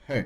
Hey,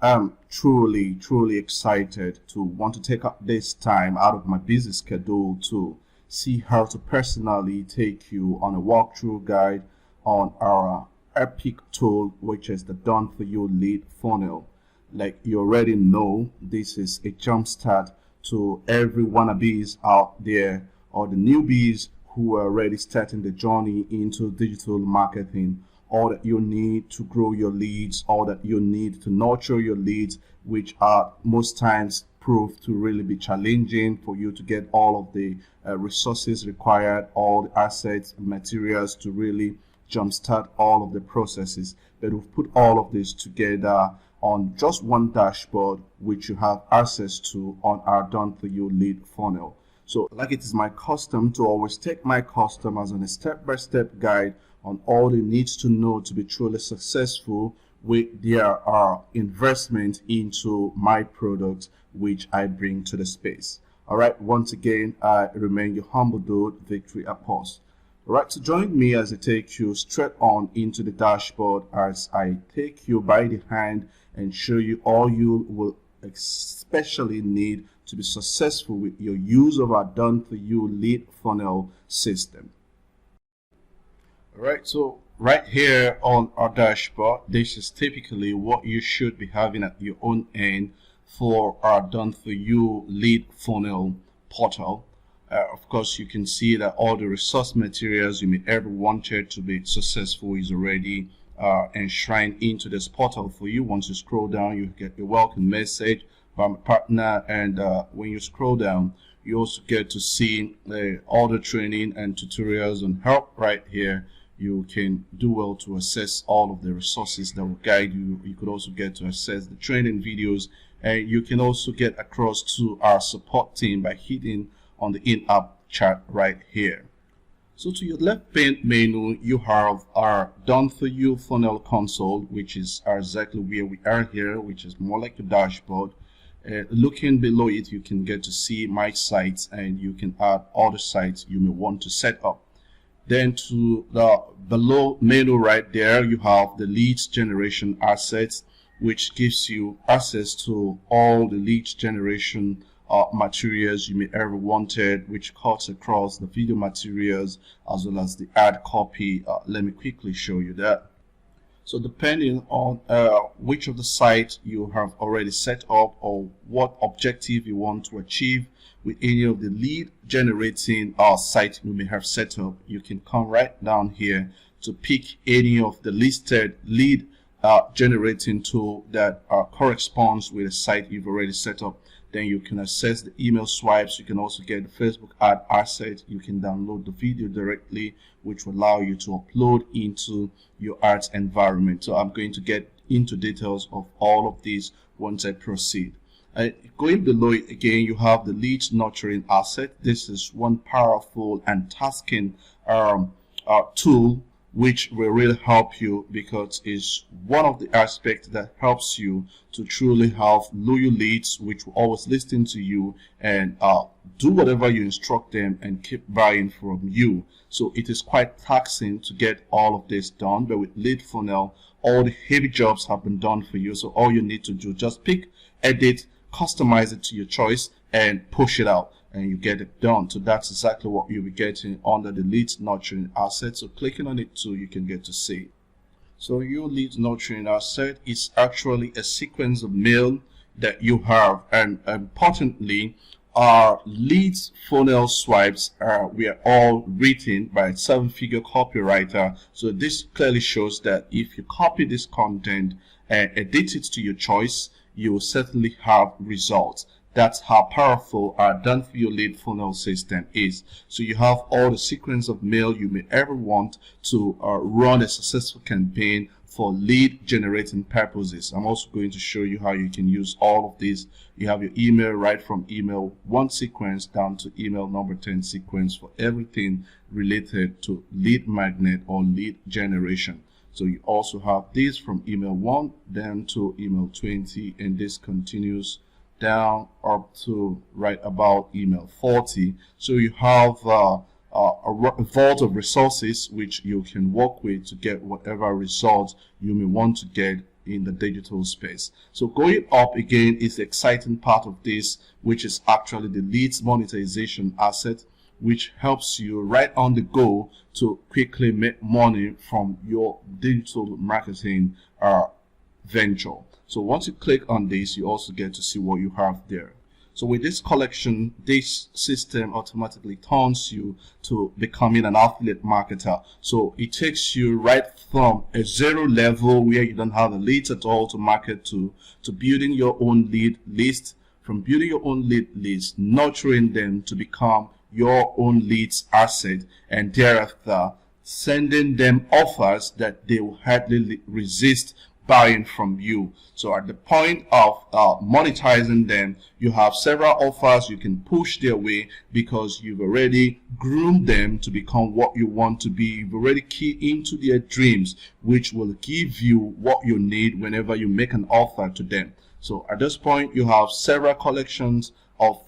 I'm truly excited to want to take up this time out of my busy schedule to see how to personally take you on a walkthrough guide on our epic tool, which is the Done For You Lead Funnel. Like you already know, this is a jumpstart to every wannabes out there or the newbies who are already starting the journey into digital marketing. All that you need to grow your leads, all that you need to nurture your leads, which are most times proved to really be challenging for you to get all of the resources required, all the assets and materials to really jumpstart all of the processes. But we've put all of this together on just one dashboard, which you have access to on our Done For You Lead Funnel. So like it is my custom to always take my customers on a step-by-step guide on all they need to know to be truly successful with their investment into my products, which I bring to the space. All right, once again, I remain your humble dude, Victory Apostle. All right, so join me as I take you straight on into the dashboard as I take you by the hand and show you all you will especially need to be successful with your use of our Done For You Lead Funnel system. All right, so right here on our dashboard, this is typically what you should be having at your own end for our Done For You Lead Funnel portal. Of course, you can see that all the resource materials you may ever wanted to be successful is already enshrined into this portal for you. Once you scroll down, you get a welcome message from a partner, and when you scroll down, you also get to see all the training and tutorials on help right here. You can do well to access all of the resources that will guide you. You could also get to access the training videos, and you can also get across to our support team by hitting on the in-app chat right here. So to your left pane menu, you have our Done For You Funnel console, which is exactly where we are here, which is more like a dashboard. Looking below it, you can get to see my sites, and you can add other sites you may want to set up. Then to the below menu right there, you have the leads generation assets, which gives you access to all the leads generation materials you may ever wanted, which cuts across the video materials as well as the ad copy. Let me quickly show you that. So depending on which of the sites you have already set up or what objective you want to achieve with any of the lead generating sites you may have set up, you can come right down here to pick any of the listed lead generating tool that corresponds with the site you've already set up. Then you can access the email swipes. You can also get the Facebook ad asset. You can download the video directly, which will allow you to upload into your ads environment. So I'm going to get into details of all of these once I proceed. Going below it again, you have the leads nurturing asset. This is one powerful and tasking tool which will really help you, because it's one of the aspects that helps you to truly have loyal leads which will always listen to you and do whatever you instruct them and keep buying from you. So it is quite taxing to get all of this done, but with Lead Funnel, all the heavy jobs have been done for you. So all you need to do, just pick, edit, customize it to your choice, and push it out, and you get it done. So that's exactly what you'll be getting under the leads nurturing asset. So clicking on it too, you can get to see it. So your leads nurturing asset is actually a sequence of mail that you have, and importantly, our leads funnel swipes were all written by a 7-figure copywriter. So this clearly shows that if you copy this content and edit it to your choice, you will certainly have results. That's how powerful our Done For You Lead Funnel system is. So you have all the sequence of mail you may ever want to run a successful campaign for lead generating purposes. I'm also going to show you how you can use all of these. You have your email right from email 1 sequence down to email number 10 sequence for everything related to lead magnet or lead generation. So you also have this from email 1 down to email 20, and this continues down up to right about email 40. So you have a vault of resources which you can work with to get whatever results you may want to get in the digital space. So going up again is the exciting part of this, which is actually the leads monetization asset, which helps you right on the go to quickly make money from your digital marketing venture. So once you click on this, you also get to see what you have there. So with this collection, this system automatically turns you to becoming an affiliate marketer. So it takes you right from a zero level where you don't have the leads at all to market to building your own lead list, from building your own lead list, nurturing them to become your own leads asset, and thereafter sending them offers that they will hardly resist buying from you. So at the point of monetizing them, you have several offers you can push their way because you've already groomed them to become what you want to be. You've already keyed into their dreams, which will give you what you need whenever you make an offer to them. So at this point, you have several collections of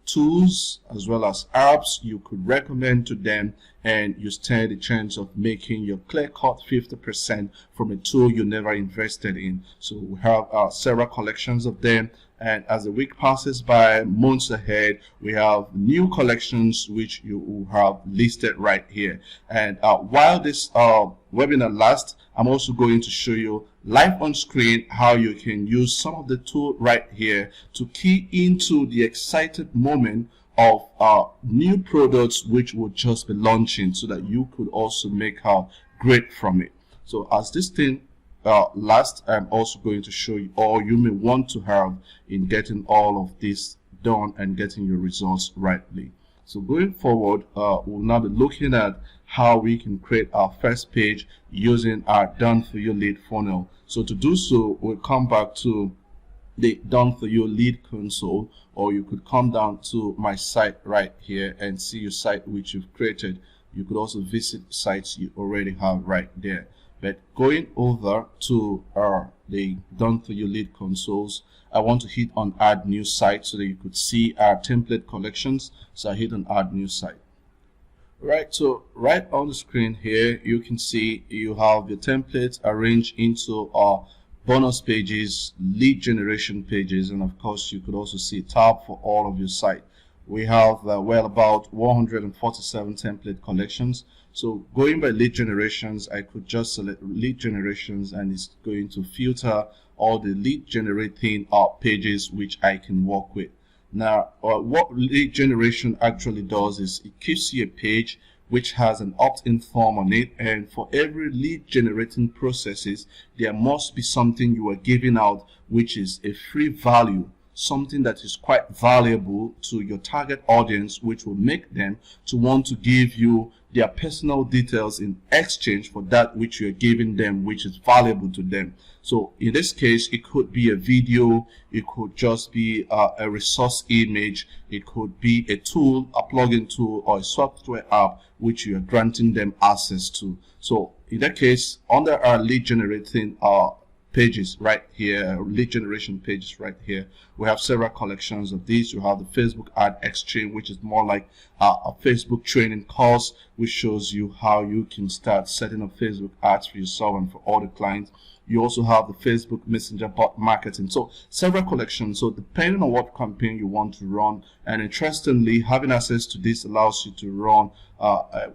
tools as well as apps you could recommend to them, and you stand a chance of making your clear-cut 50% from a tool you never invested in. So we have several collections of them, and as the week passes by, months ahead, we have new collections which you will have listed right here. And while this webinar lasts, I'm also going to show you live on screen how you can use some of the tool right here to key into the excited moment of new products which will just be launching, so that you could also make out great from it. So as this thing lasts, I'm also going to show you all you may want to have in getting all of this done and getting your results rightly. So going forward, we'll now be looking at how we can create our first page using our Done For You lead funnel. So to do so, we'll come back to the Done For You lead console, or you could come down to my site right here and see your site which you've created. You could also visit sites you already have right there. But going over to the Done For You lead consoles, I want to hit on add new site so that you could see our template collections. So I hit on add new site. Right, so right on the screen here, you can see you have the templates arranged into our bonus pages, lead generation pages, and of course you could also see a tab for all of your site. We have well about 147 template collections. So going by lead generations, I could just select lead generations, and it's going to filter all the lead generating pages which I can work with. Now, what lead generation actually does is it gives you a page which has an opt-in form on it, and for every lead generating processes, there must be something you are giving out which is a free value, something that is quite valuable to your target audience, which will make them to want to give you their personal details in exchange for that which you're giving them, which is valuable to them. So in this case, it could be a video, it could just be a resource image, it could be a tool, a plugin tool, or a software app which you are granting them access to. So in that case, under our lead generating pages right here, lead generation pages right here, we have several collections of these. You have the Facebook ad exchange, which is more like a Facebook training course, which shows you how you can start setting up Facebook ads for yourself and for all the clients. You also have the Facebook Messenger bot marketing. So several collections. So depending on what campaign you want to run, and interestingly, having access to this allows you to run a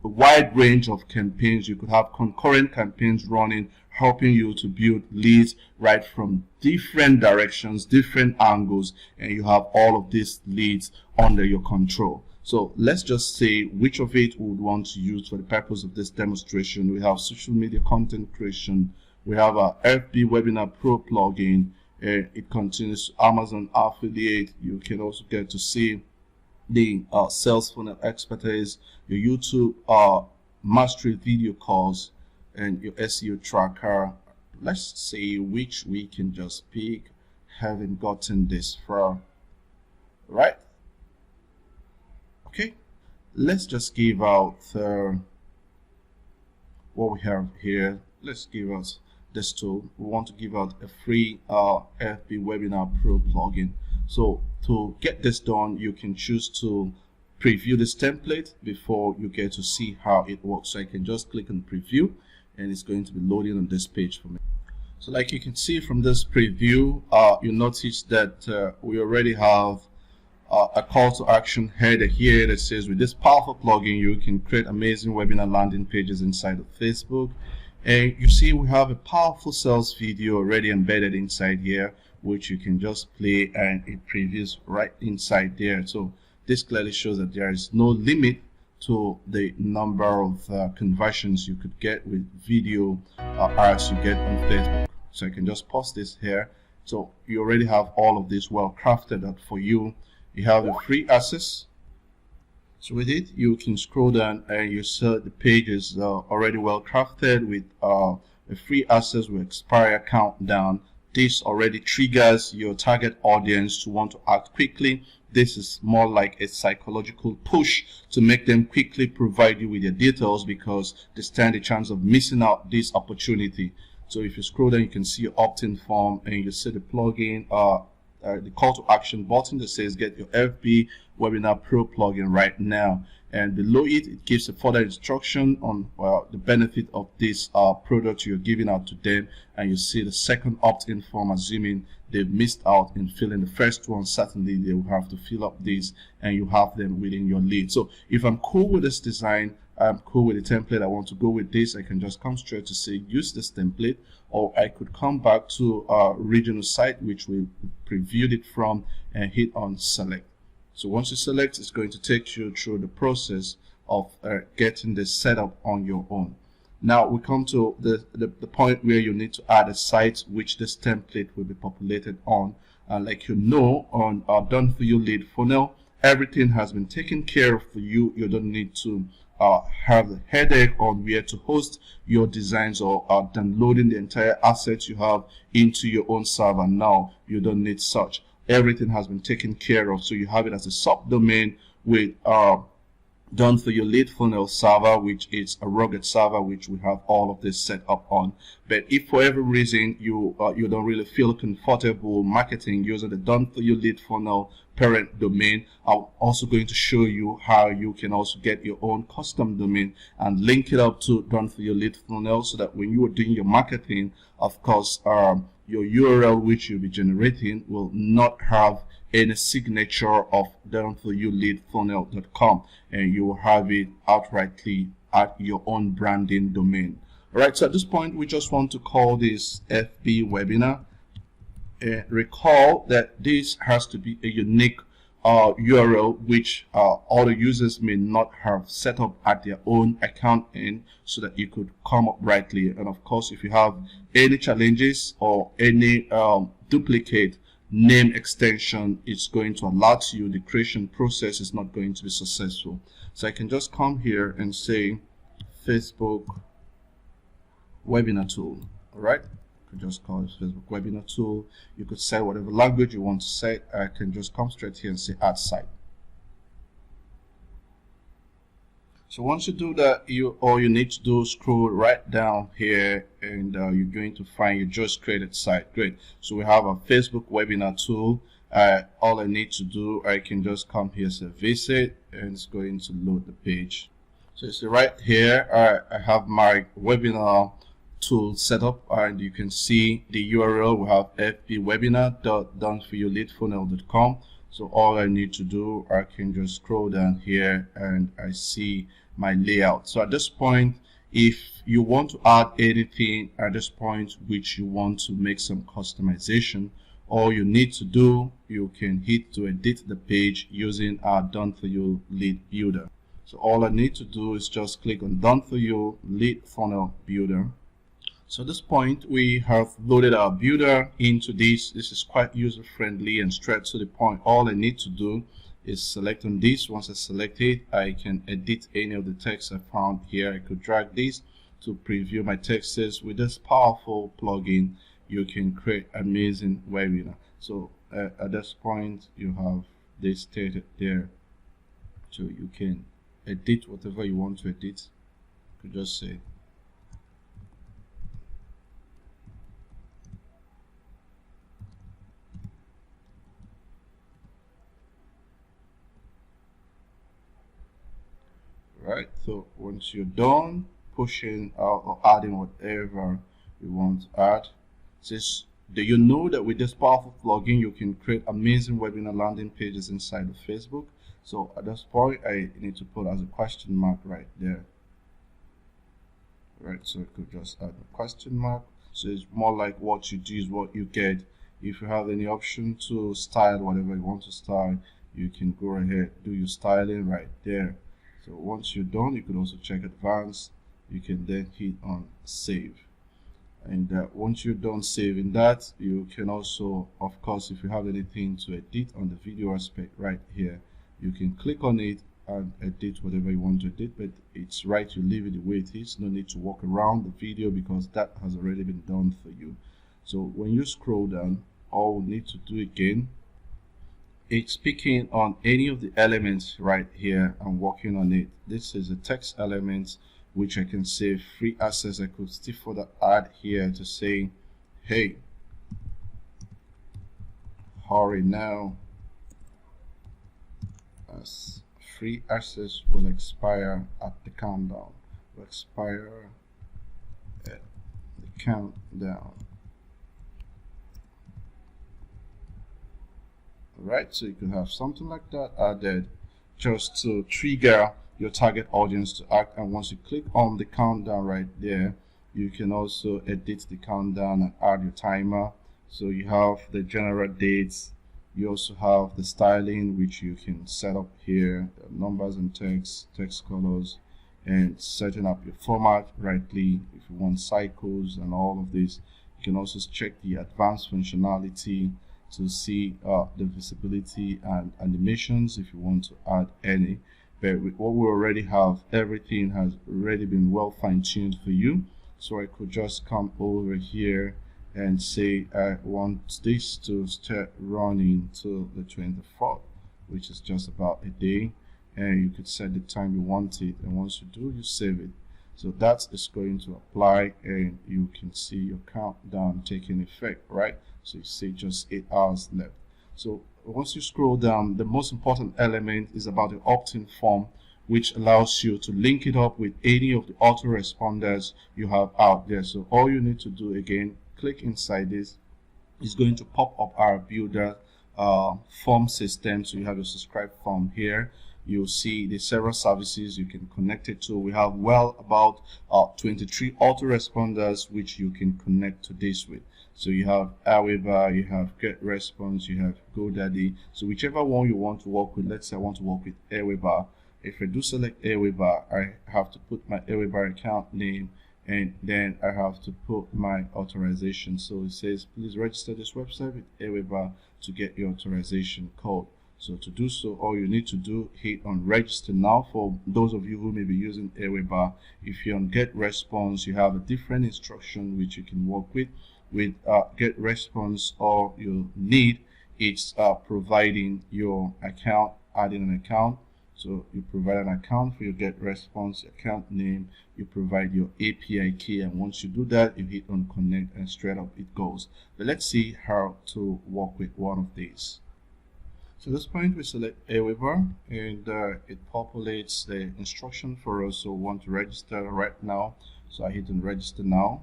wide range of campaigns. You could have concurrent campaigns running, helping you to build leads right from different directions, different angles, and you have all of these leads under your control. So let's just say which of it we would want to use for the purpose of this demonstration. We have social media content creation. We have our FB Webinar Pro plugin. It continues Amazon affiliate. You can also get to see the sales funnel expertise, your YouTube mastery video course, and your SEO tracker. Let's see which we can just pick, having gotten this far. Right? Okay. Let's just give out what we have here. Let's give us this tool. We want to give out a free FB Webinar Pro plugin. So to get this done, you can choose to preview this template before you get to see how it works. So I can just click on preview, and it's going to be loading on this page for me. So like you can see from this preview, you notice that we already have a call to action header here that says, with this powerful plugin, you can create amazing webinar landing pages inside of Facebook. And you see we have a powerful sales video already embedded inside here, which you can just play and it previews right inside there. So this clearly shows that there is no limit to the number of conversions you could get with video ads you get on Facebook. So I can just pause this here. So you already have all of this well crafted out for you. You have the free access. So with it, you can scroll down and you see the pages already well crafted with a free access with expire countdown. This already triggers your target audience to want to act quickly. This is more like a psychological push to make them quickly provide you with your details, because they stand a chance of missing out this opportunity. So if you scroll down, you can see your opt-in form and you see the plugin, the call to action button that says get your FB Webinar Pro plugin right now. And below it, it gives a further instruction on the benefit of this product you're giving out to them. And you see the second opt-in form, assuming they've missed out in filling the first one. Certainly they will have to fill up these and you have them within your lead. So if I'm cool with this design, I'm cool with the template, I want to go with this, I can just come straight to say use this template, or I could come back to our original site which we previewed it from and hit on select. So once you select, it's going to take you through the process of getting this set up on your own. Now we come to the point where you need to add a site which this template will be populated on. And like you know, on our Done For You Lead Funnel, everything has been taken care of for you. You don't need to have the headache on where to host your designs or downloading the entire assets you have into your own server. Now you don't need such. Everything has been taken care of, so you have it as a subdomain with Done For You Lead Funnel server, which is a rugged server which we have all of this set up on. But if for every reason you don't really feel comfortable marketing using the Done For You Lead Funnel parent domain, I'm also going to show you how you can also get your own custom domain and link it up to Done For You Lead Funnel, so that when you are doing your marketing, of course, your URL which you'll be generating will not have any signature of DoneForYouLeadFunnel.com, and you will have it outrightly at your own branding domain. All right, so at this point, we just want to call this FB webinar. Recall that this has to be a unique URL which other users may not have set up at their own account in, so that you could come up rightly. And of course, if you have any challenges or any duplicate name extension, it's going to alert you the creation process is not going to be successful. So I can just come here and say Facebook webinar tool. All right, you could just call it Facebook webinar tool. You could set whatever language you want to set. I can just come straight here and say add site. So once you do that, all you need to do is scroll right down here, and you're going to find your just created site. Great. So we have a Facebook webinar tool. All I need to do, I can just come here, say visit, and it's going to load the page. So you see right here, I have my webinar tool set up, and you can see the URL. We have fbwebinar.doneforyourleadfunnel.com. So all I need to do, I can just scroll down here and I see my layout. So at this point, if you want to add anything at this point which you want to make some customization, all you need to do, you can hit to edit the page using our Done For You Lead Builder. So all I need to do is just click on Done For You Lead Funnel Builder. So at this point, we have loaded our builder into this. This is quite user friendly and straight to the point. All I need to do is select on this. Once I select it, I can edit any of the text I found here. I could drag this to preview my texts. With this powerful plugin, you can create amazing webinar. So at this point, you have this stated there. So you can edit whatever you want to edit. You could just say right. So once you're done pushing out or adding whatever you want to add, says, do you know that with this powerful plugin you can create amazing webinar landing pages inside of Facebook? So at this point I need to put as a question mark right there. Right, so I could just add a question mark. So it's more like what you do is what you get. If you have any option to style whatever you want to style, you can go ahead, do your styling right there. So once you're done, you could also check advanced. You can then hit on save. And once you're done saving that, you can also, of course, if you have anything to edit on the video aspect right here, you can click on it and edit whatever you want to edit, but it's right you leave it the way it is. No need to walk around the video because that has already been done for you. So when you scroll down, all we need to do again, it's picking on any of the elements right here and working on it. This is a text element which I can say free access. I could still further add here to say, hey, hurry now, as free access will expire at the countdown. Will expire at the countdown. Alright, so you could have something like that added just to trigger your target audience to act. And once you click on the countdown right there, you can also edit the countdown and add your timer. So you have the general dates. You also have the styling, which you can set up here, numbers and text colors, and setting up your format rightly if you want cycles and all of this. You can also check the advanced functionality to see the visibility and animations if you want to add any. But with what we already have, everything has already been well fine-tuned for you. So I could just come over here and say I want this to start running to the 24th, which is just about a day, and you could set the time you want it, and once you do, you save it. So that is going to apply, and you can see your countdown taking effect, right? So you see just 8 hours left. So once you scroll down, the most important element is about the opt-in form, which allows you to link it up with any of the autoresponders you have out there. So all you need to do, again, click inside this. It's going to pop up our builder form system. So you have your subscribe form here. You'll see the several services you can connect it to. We have well about 23 autoresponders which you can connect to this with. So you have Aweber, you have GetResponse, you have GoDaddy. So whichever one you want to work with, let's say I want to work with Aweber. If I do select Aweber, I have to put my Aweber account name, and then I have to put my authorization. So it says, please register this website with Aweber to get your authorization code. So to do so, all you need to do, hit on register now. For those of you who may be using Aweber, if you're on GetResponse, you have a different instruction which you can work with. With GetResponse, all you need is providing your account, adding an account. So you provide an account for your GetResponse account name, you provide your API key, and once you do that, you hit on connect and straight up it goes. But let's see how to work with one of these. So at this point we select Aweber, and it populates the instruction for us. So we want to register right now, so I hit on register now.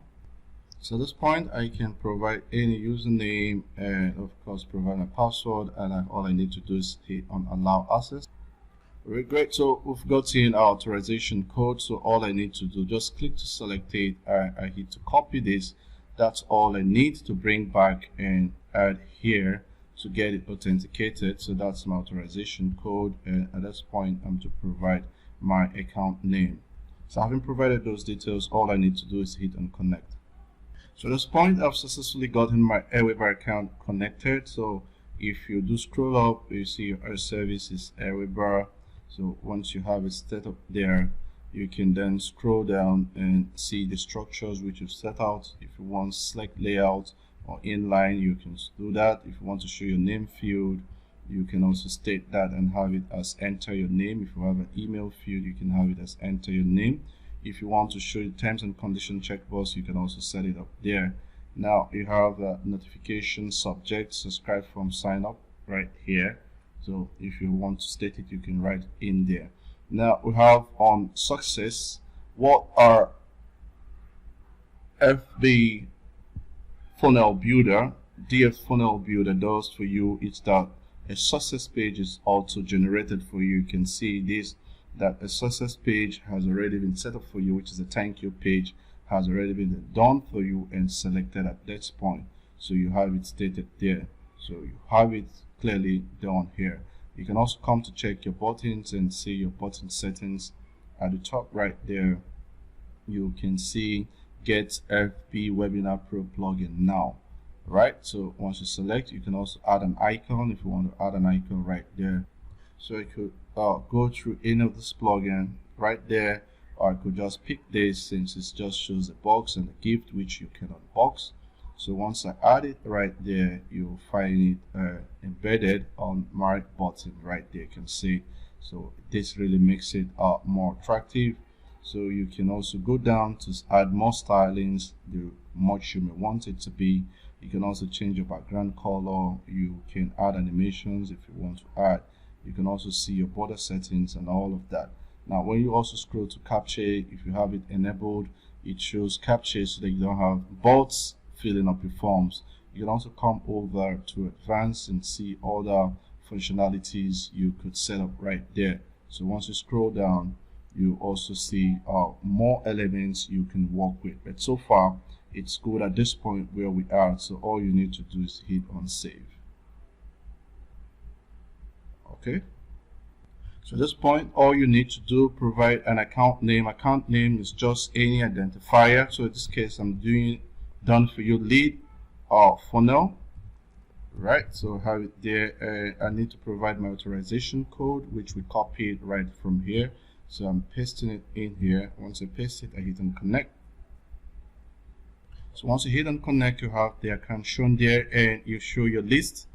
So at this point I can provide any username and of course provide a password, and all I need to do is hit on allow access. Very great. So we've gotten our authorization code. So all I need to do, just click to select it. I hit to copy this. That's all I need to bring back and add here to get it authenticated. So that's my authorization code, and at this point I'm to provide my account name. So having provided those details, all I need to do is hit on connect. So at this point I've successfully gotten my Aweber account connected. So if you do scroll up, you see our service is Aweber. So once you have it set up there, you can then scroll down and see the structures which you've set out. If you want select layout or inline, you can do that. If you want to show your name field, you can also state that and have it as enter your name. If you have an email field, you can have it as enter your name. If you want to show the terms and condition checkbox, you can also set it up there. Now you have a notification subject, subscribe from sign up right here. So if you want to state it, you can write in there. Now we have on success, what our FB funnel builder, DF funnel builder does for you is that a success page is auto generated for you. You can see this, that a success page has already been set up for you, which is a thank you page, has already been done for you and selected at this point. So you have it stated there. So you have it clearly done here. You can also come to check your buttons and see your button settings at the top right there. You can see Get FB Webinar Pro plugin now. Right, so once you select, you can also add an icon if you want to add an icon right there. So I could go through any of this plugin right there, or I could just pick this since it just shows the box and the gift which you can unbox. So once I add it right there, you'll find it embedded on my button right there. You can see, so this really makes it more attractive. So you can also go down to add more stylings, the much you may want it to be. You can also change your background color. You can add animations if you want to add. You can also see your border settings and all of that. Now when you also scroll to capture, if you have it enabled, it shows capture so that you don't have bots filling up your forms. You can also come over to advanced and see other functionalities you could set up right there. So once you scroll down, you also see more elements you can work with. But so far it's good at this point where we are, so all you need to do is hit on save. Okay, so at this point all you need to do, provide an account name. Account name is just any identifier, so in this case I'm doing done for you lead funnel. Right, so I have it there. I need to provide my authorization code, which we copied right from here, so I'm pasting it in here. Once I paste it, I hit on connect. So once you hit on connect, you have the account shown there, and you show your list,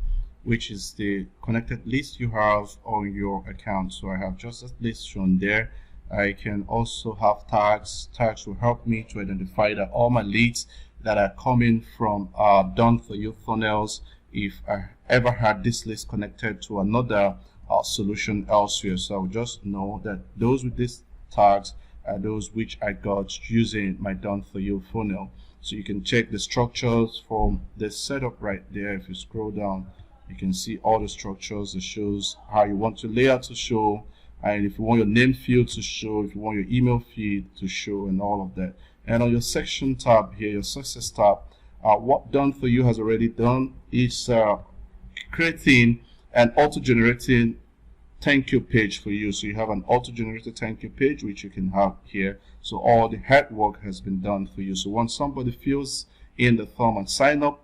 which is the connected list you have on your account. So I have just that list shown there. I can also have tags. Tags will help me to identify that all my leads that are coming from done for you funnels, if I ever had this list connected to another solution elsewhere, so I'll just know that those with these tags are those which I got using my done for you funnel. So you can check the structures from the setup right there. If you scroll down, you can see all the structures. It shows how you want your layout to show, and if you want your name field to show, if you want your email feed to show, and all of that. And on your section tab here, your success tab, what done for you has already done is creating an auto-generating thank you page for you. So you have an auto-generated thank you page which you can have here. So all the hard work has been done for you. So once somebody fills in the form and sign up,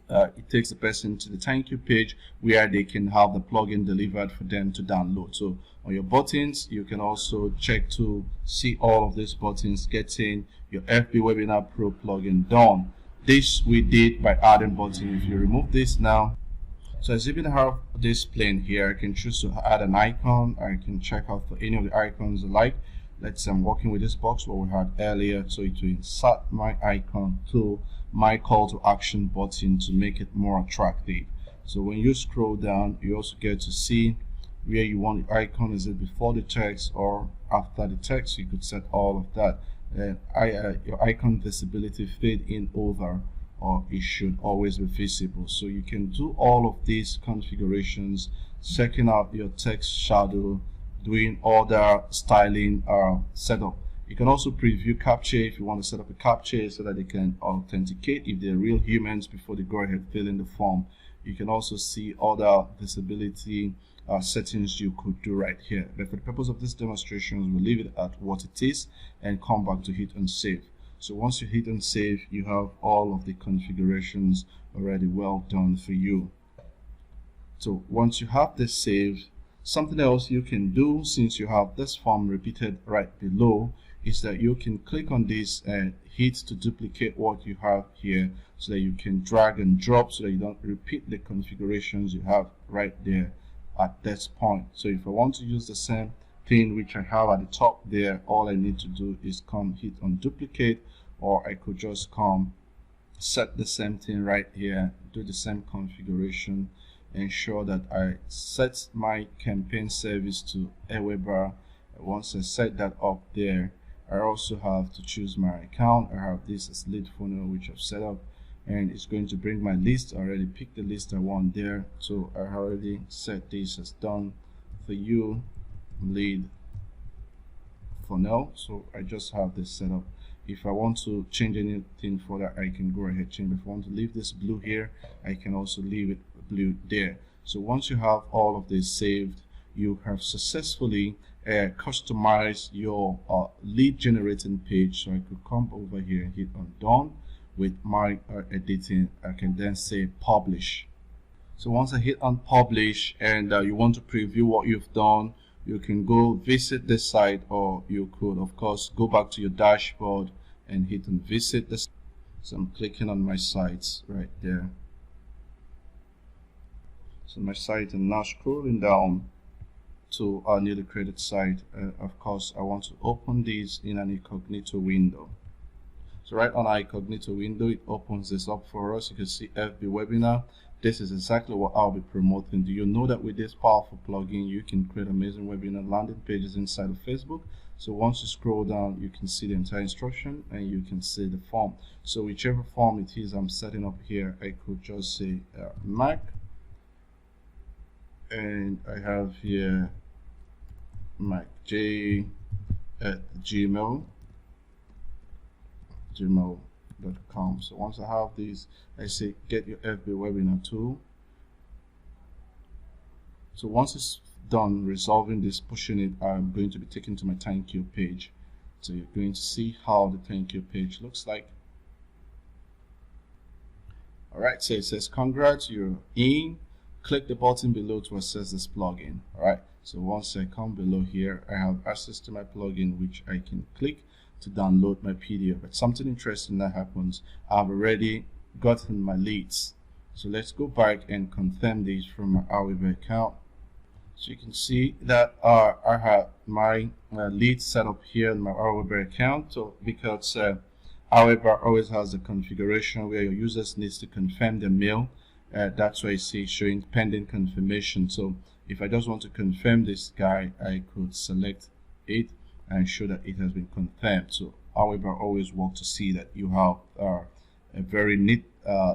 it takes the person to the thank you page where they can have the plugin delivered for them to download. So on your buttons, you can also check to see all of these buttons getting your FB Webinar Pro plugin done. This we did by adding button. If you remove this now, so as you can have this plane here, I can choose to add an icon. I can check out for any of the icons I like. Let's say I'm working with this box what we had earlier, so it will insert my icon to my call to action button to make it more attractive. So when you scroll down, you also get to see where you want the icon. Is it before the text or after the text? You could set all of that. And your icon visibility fade in over, or it should always be visible. So you can do all of these configurations, checking out your text shadow, doing other styling setup. You can also preview captcha if you want to set up a captcha so that they can authenticate if they're real humans before they go ahead fill in the form. You can also see other visibility settings you could do right here. But for the purpose of this demonstration, we'll leave it at what it is and come back to hit on save. So once you hit on save, you have all of the configurations already well done for you. So once you have this saved, something else you can do, since you have this form repeated right below, is that you can click on this and hit to duplicate what you have here so that you can drag and drop so that you don't repeat the configurations you have right there at this point. So if I want to use the same thing which I have at the top there, all I need to do is come hit on duplicate, or I could just come set the same thing right here, do the same configuration, ensure that I set my campaign service to Aweber. Once I set that up there, I also have to choose my account. I have this as lead funnel which I've set up. and it's going to bring my list. I already picked the list I want there, so I already set this as done for you lead funnel. So I just have this set up. If I want to change anything further, I can go ahead change. If I want to leave this blue here, I can also leave it blue there. So once you have all of this saved, you have successfully customized your lead generating page. So I could come over here and hit on done. With my editing, I can then say publish. So once I hit on publish and you want to preview what you've done, you can go visit this site, or you could of course go back to your dashboard and hit on visit this. So I'm clicking on my sites right there. So my site, and now scrolling down to our newly created site. Of course, I want to open this in an incognito window. So right on our incognito window, it opens this up for us. You can see FB webinar. This is exactly what I'll be promoting. Do you know that with this powerful plugin, you can create amazing webinar landing pages inside of Facebook? So once you scroll down, you can see the entire instruction and you can see the form. So whichever form it is I'm setting up here, I could just say Mac, and I have here macj@gmail.com. So once I have these, I say get your FB webinar tool. So once it's done resolving this, pushing it, I'm going to be taken to my thank you page. So you're going to see how the thank you page looks like. Alright, so it says congrats, you're in. Click the button below to access this plugin. Alright, so once I come below here, I have access to my plugin, which I can click to download my PDF. But something interesting that happens, I've already gotten my leads. So let's go back and confirm these from my Aweber account. So you can see that I have my leads set up here in my Aweber account. So because Aweber always has a configuration where your users needs to confirm their mail. That's why I see showing pending confirmation. So if I just want to confirm this guy, I could select it and show that it has been confirmed. So however, always work to see that you have a very neat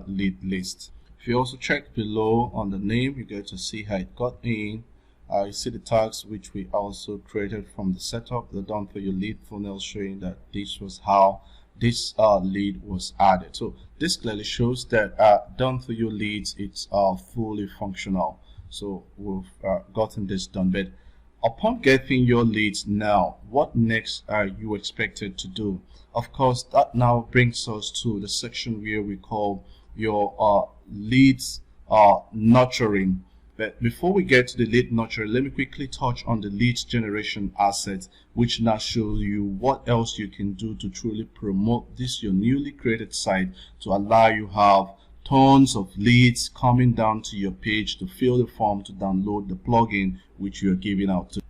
lead list. If you also check below on the name, you get to see how it got in. You see the tags which we also created from the setup, the Done For You Lead Funnel, showing that this was how this lead was added. So this clearly shows that Done For You leads, it's fully functional. So we've gotten this done. But upon getting your leads now, what next are you expected to do? Of course, that now brings us to the section where we call your leads nurturing. But before we get to the lead nurture, let me quickly touch on the lead generation asset, which now shows you what else you can do to truly promote this your newly created site to allow you have tons of leads coming down to your page to fill the form to download the plugin which you are giving out to.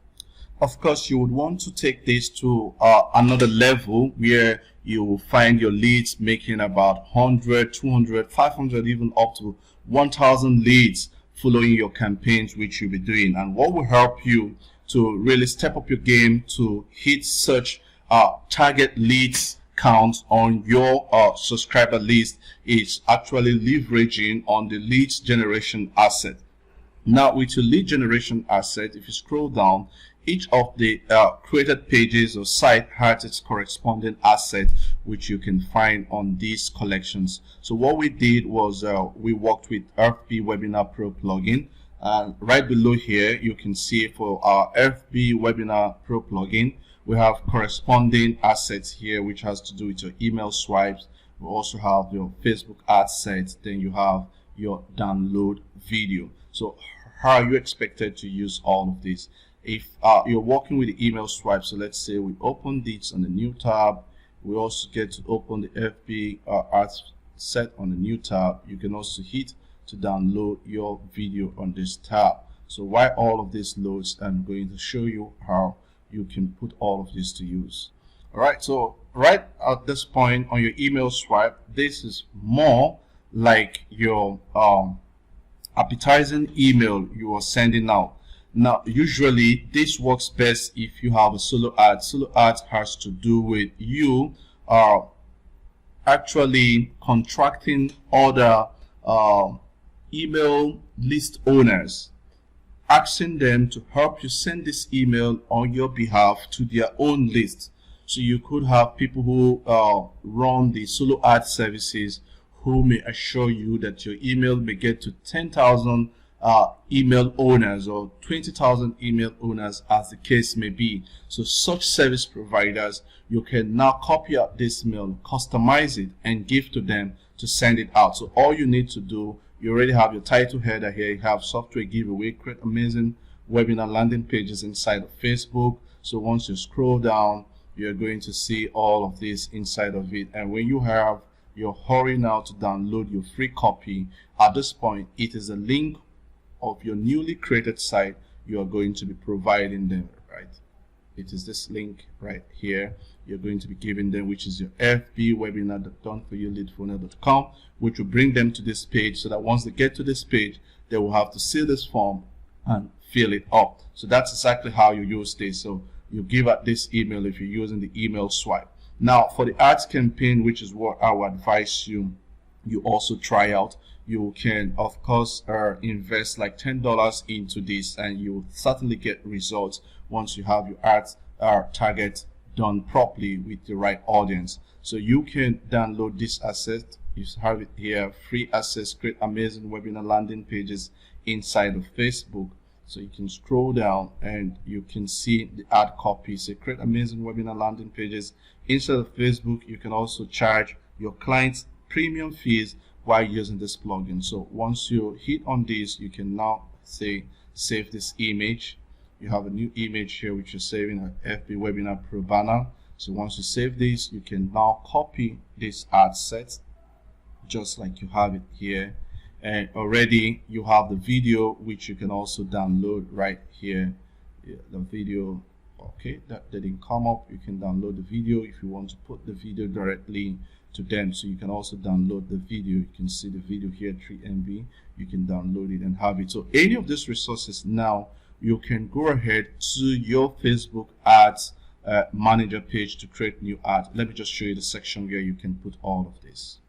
Of course, you would want to take this to another level where you will find your leads making about 100, 200, 500, even up to 1,000 leads following your campaigns which you'll be doing. And what will help you to really step up your game to hit such target leads count on your subscriber list is actually leveraging on the leads generation asset. Now with your lead generation asset, if you scroll down, each of the created pages or site has its corresponding asset which you can find on these collections. So what we did was we worked with FB Webinar Pro plugin, and right below here you can see for our FB Webinar Pro plugin we have corresponding assets here which has to do with your email swipes. We also have your Facebook ad sets, then you have your download video. So how are you expected to use all of this? If you're working with the email swipe, so let's say we open this on the new tab, we also get to open the FB ad set on the new tab. You can also hit to download your video on this tab. So while all of this loads, I'm going to show you how you can put all of this to use. All right, so right at this point on your email swipe, this is more like your appetizing email you are sending out. Now, usually this works best if you have a solo ad. Solo ad has to do with you actually contracting other email list owners, asking them to help you send this email on your behalf to their own list. So you could have people who run the solo ad services who may assure you that your email may get to 10,000 email owners or 20,000 email owners, as the case may be. So such service providers, you can now copy out this mail, customize it, and give to them to send it out. So all you need to do, you already have your title header here, you have software giveaway, create amazing webinar landing pages inside of Facebook. So once you scroll down, you're going to see all of this inside of it. And when you have your hurry now to download your free copy, at this point, it is a link of your newly created site you are going to be providing them, right? It is this link right here you're going to be giving them, which is your FB webinar.doneforyourleadfunnel.com, which will bring them to this page, so that once they get to this page, they will have to fill this form and fill it up. So that's exactly how you use this. So you give out this email if you're using the email swipe. Now for the ads campaign, which is what I would advise you also try out, you can of course invest like $10 into this, and you'll certainly get results once you have your ads target done properly with the right audience. So you can download this asset. You have it here, free access, create amazing webinar landing pages inside of Facebook. So you can scroll down and you can see the ad copy. So create amazing webinar landing pages inside of Facebook. You can also charge your clients premium fees while using this plugin. So once you hit on this, you can now say save this image. You have a new image here which you're saving, an FB Webinar Pro banner. So once you save this, you can now copy this ad set just like you have it here. And already you have the video which you can also download right here. Yeah, the video, okay, that didn't come up. You can download the video if you want to put the video directly to them. So you can also download the video. You can see the video here, 3 MB. You can download it and have it. So any of these resources now, you can go ahead to your Facebook ads manager page to create new ads. Let me just show you the section where you can put all of this.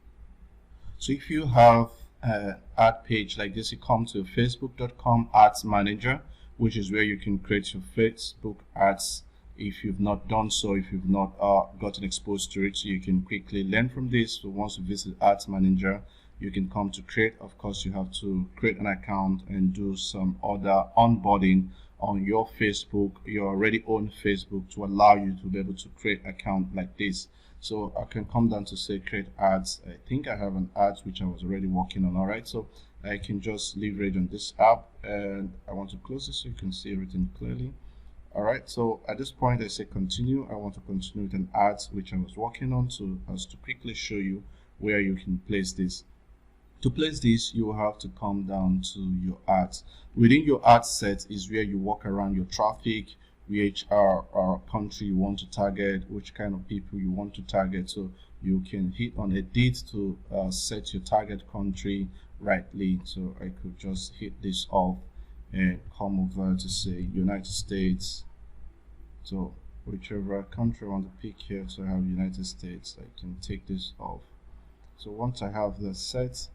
So if you have an ad page like this, you come to facebook.com ads manager, which is where you can create your Facebook ads. If you've not done so, if you've not gotten exposed to it, so you can quickly learn from this. So once you visit ads manager, you can come to create. Of course, you have to create an account and do some other onboarding on your Facebook, your already own Facebook, to allow you to be able to create an account like this. So I can come down to say create ads. I think I have an ads which I was already working on. All right, so I can just leverage on this app, and I want to close this so you can see everything clearly. All right, so at this point I say continue. I want to continue with an ads which I was working on, so as to quickly show you where you can place this. To place this, you will have to come down to your ads. Within your ad set is where you walk around your traffic, which country you want to target, which kind of people you want to target. So you can hit on edit to set your target country rightly. So I could just hit this off and come over to say United States. So whichever country I want to pick here, so I have United States, I can take this off. So once I have that set,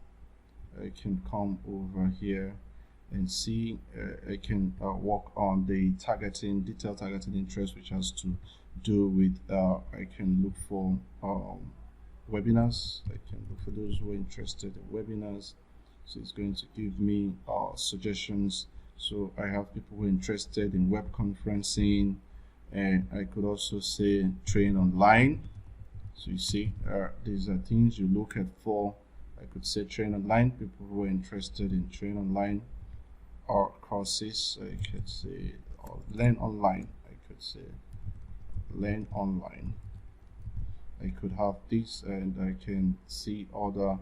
I can come over here and see I can work on the targeting, detailed targeting interest, which has to do with I can look for webinars. I can look for those who are interested in webinars. So it's going to give me suggestions. So I have people who are interested in web conferencing, and I could also say train online. So you see these are things you look at for. I could say train online, people who are interested in train online, or courses. I could say or learn online. I could say learn online. I could have this, and I can see other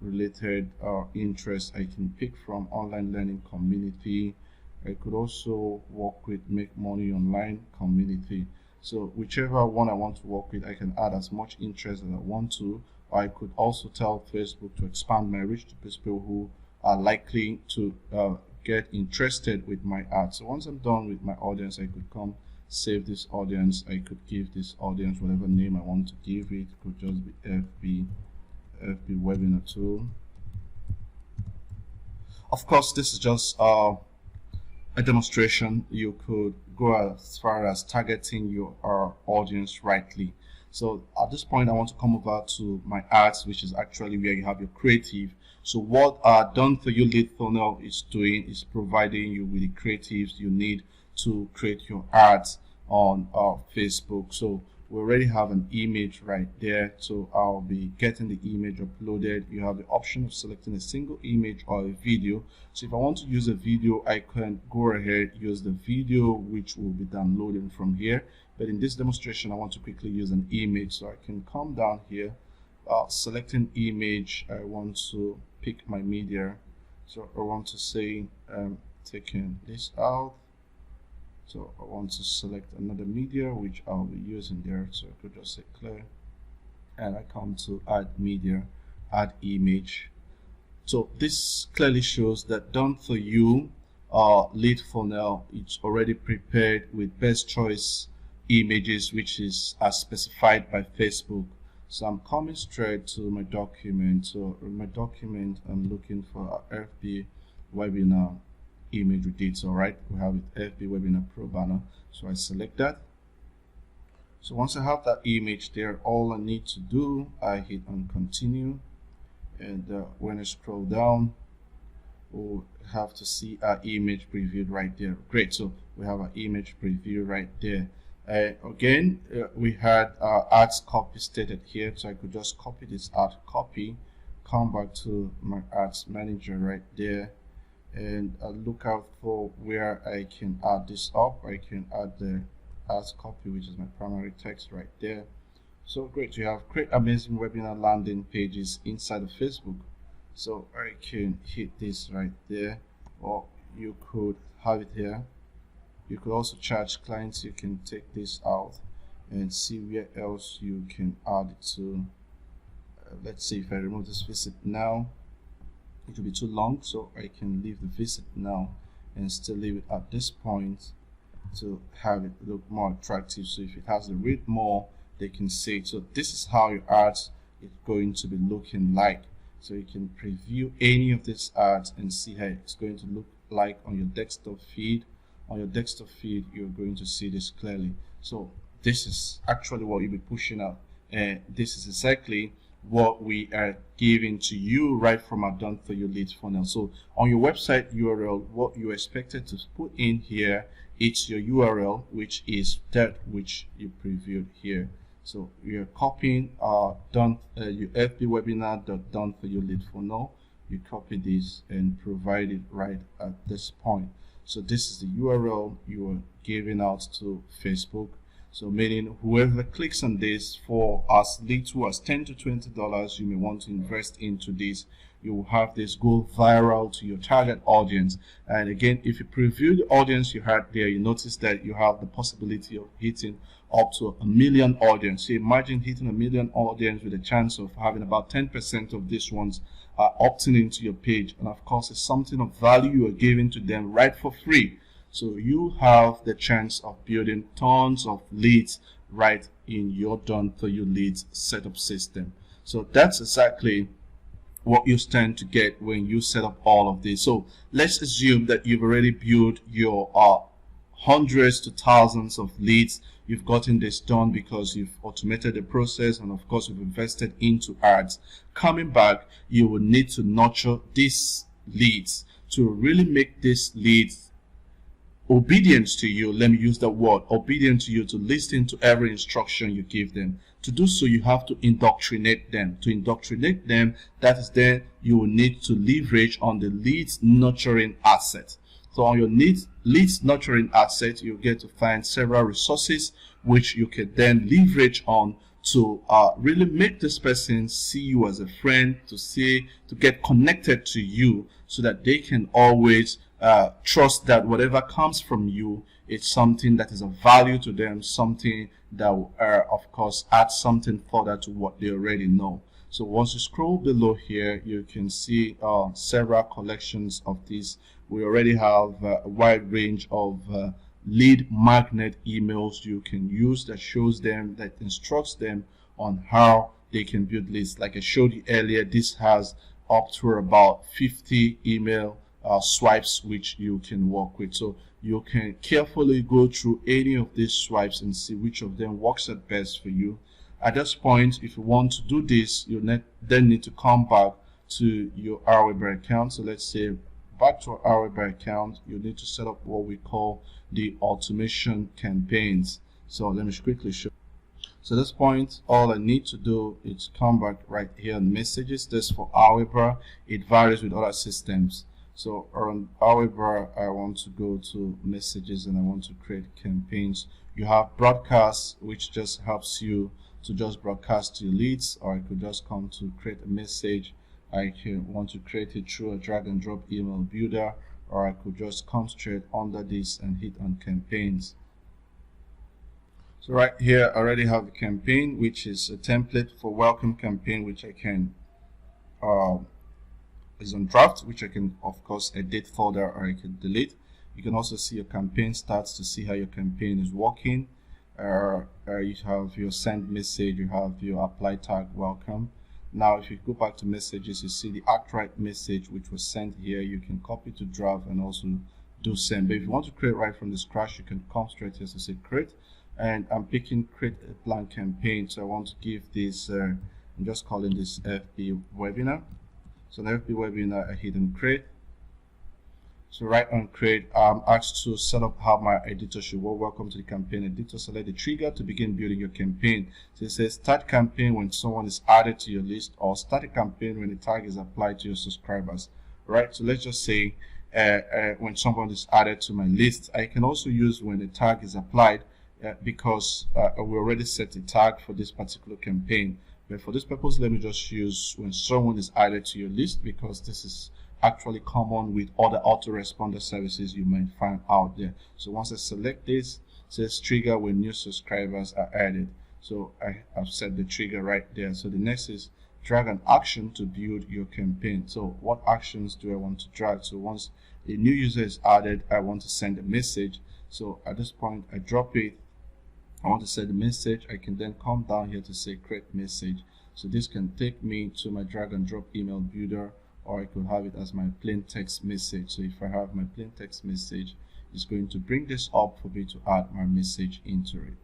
related interests I can pick from. Online learning community. I could also work with make money online community. So whichever one I want to work with, I can add as much interest as I want to. I could also tell Facebook to expand my reach to people who are likely to get interested with my ads. So once I'm done with my audience, I could come save this audience. I could give this audience whatever name I want to give it. It could just be FB webinar tool. Of course, this is just a demonstration. You could go as far as targeting your audience rightly. So at this point, I want to come over to my ads, which is actually where you have your creative. So what Done For You Lead Funnel is doing is providing you with the creatives you need to create your ads on Facebook. So we already have an image right there, so I'll be getting the image uploaded. You have the option of selecting a single image or a video. So if I want to use a video, I can go ahead, use the video, which will be downloading from here. But in this demonstration, I want to quickly use an image, so I can come down here, selecting image. I want to pick my media, so I want to say taking this out. So I want to select another media which I'll be using there, so I could just say clear, and I come to add media, add image. So this clearly shows that Done For You lead funnel, it's already prepared with best choice images, which is as specified by Facebook. So I'm coming straight to my document. So in my document, I'm looking for a FB webinar image with it. So right, we have it, FB webinar pro banner. So I select that. So once I have that image there, all I need to do, I hit on continue, and when I scroll down, we'll have to see our image previewed right there. Great, so we have our image preview right there. Again, we had our ads copy stated here, so I could just copy this ad copy, come back to my ads manager right there, and look out for where I can add this up. I can add the ads copy, which is my primary text right there. So great, you have create amazing webinar landing pages inside of Facebook. So I can hit this right there, or you could have it here. You could also charge clients. You can take this out and see where else you can add it to. Let's see, if I remove this visit now, it will be too long, so I can leave the visit now and still leave it at this point to have it look more attractive. So if it has the read more, they can see it. So this is how your ads is going to be looking like. So you can preview any of these ads and see how it's going to look like on your desktop feed. On your desktop feed, you're going to see this clearly. So this is actually what you'll be pushing out, and this is exactly what we are giving to you right from our Done For You lead funnel. So on your website URL, what you expected to put in here, it's your URL, which is that which you previewed here. So you're copying your FB webinar.Done For You lead funnel. You copy this and provide it right at this point. So this is the URL you are giving out to Facebook. So meaning whoever clicks on this for as little as $10 to $20 you may want to invest into this, you will have this go viral to your target audience. And again, if you preview the audience you had there, you notice that you have the possibility of hitting up to 1 million audience. So imagine hitting 1 million audience with a chance of having about 10% of these ones opting into your page. And of course, it's something of value you are giving to them right for free. So you have the chance of building tons of leads right in your Done For You leads setup system. So that's exactly what you stand to get when you set up all of this. So let's assume that you've already built your hundreds to thousands of leads. You've gotten this done because you've automated the process, and of course you've invested into ads. Coming back, you will need to nurture these leads to really make these leads obedient to you. Let me use that word, obedient to you, to listen to every instruction you give them. To do so, you have to indoctrinate them. To indoctrinate them, that is then you will need to leverage on the leads nurturing asset. So on your leads nurturing asset, you get to find several resources which you can then leverage on to really make this person see you as a friend, to get connected to you, so that they can always trust that whatever comes from you, it's something that is of value to them, something that will, of course, add something further to what they already know. So once you scroll below here, you can see several collections of these. We already have a wide range of lead magnet emails you can use that shows them, that instructs them on how they can build lists. Like I showed you earlier, this has up to about 50 email swipes which you can work with. So you can carefully go through any of these swipes and see which of them works at best for you. At this point, if you want to do this, you then need to come back to your Aweber account. So let's say back to our Aweber account, you need to set up what we call the automation campaigns. So let me quickly show. So at this point, all I need to do is come back right here on messages. This for Aweber, it varies with other systems. So on Aweber, I want to go to messages and I want to create campaigns. You have broadcasts, which just helps you to just broadcast to your leads, or I could just come to create a message. I can want to create it through a drag and drop email builder, or I could just come straight under this and hit on campaigns. So right here I already have the campaign, which is a template for welcome campaign, which I can is on draft, which I can of course edit further, or I can delete. You can also see your campaign stats to see how your campaign is working. You have your send message, you have your apply tag welcome. Now if you go back to messages, you see the act right message which was sent here. You can copy to draft and also do send. But if you want to create right from the scratch, you can come straight here to say create, and I'm picking create a blank campaign. So I want to give this I'm just calling this FB webinar. So the FB webinar, I hit on create. So right on create, I'm asked to set up how my editor should work. Welcome to the campaign editor. Select the trigger to begin building your campaign. So it says start campaign when someone is added to your list, or start a campaign when the tag is applied to your subscribers. Right. So let's just say when someone is added to my list. I can also use when the tag is applied because we already set the tag for this particular campaign. But for this purpose, let me just use when someone is added to your list, because this is actually common with other autoresponder services you might find out there. So once I select this, it says trigger when new subscribers are added. So I have set the trigger right there. So the next is drag an action to build your campaign. So what actions do I want to drag? So once a new user is added, I want to send a message. So at this point, I drop it. I want to send a message. I can then come down here to say create message. So this can take me to my drag and drop email builder, or I could have it as my plain text message. So if I have my plain text message, it's going to bring this up for me to add my message into it.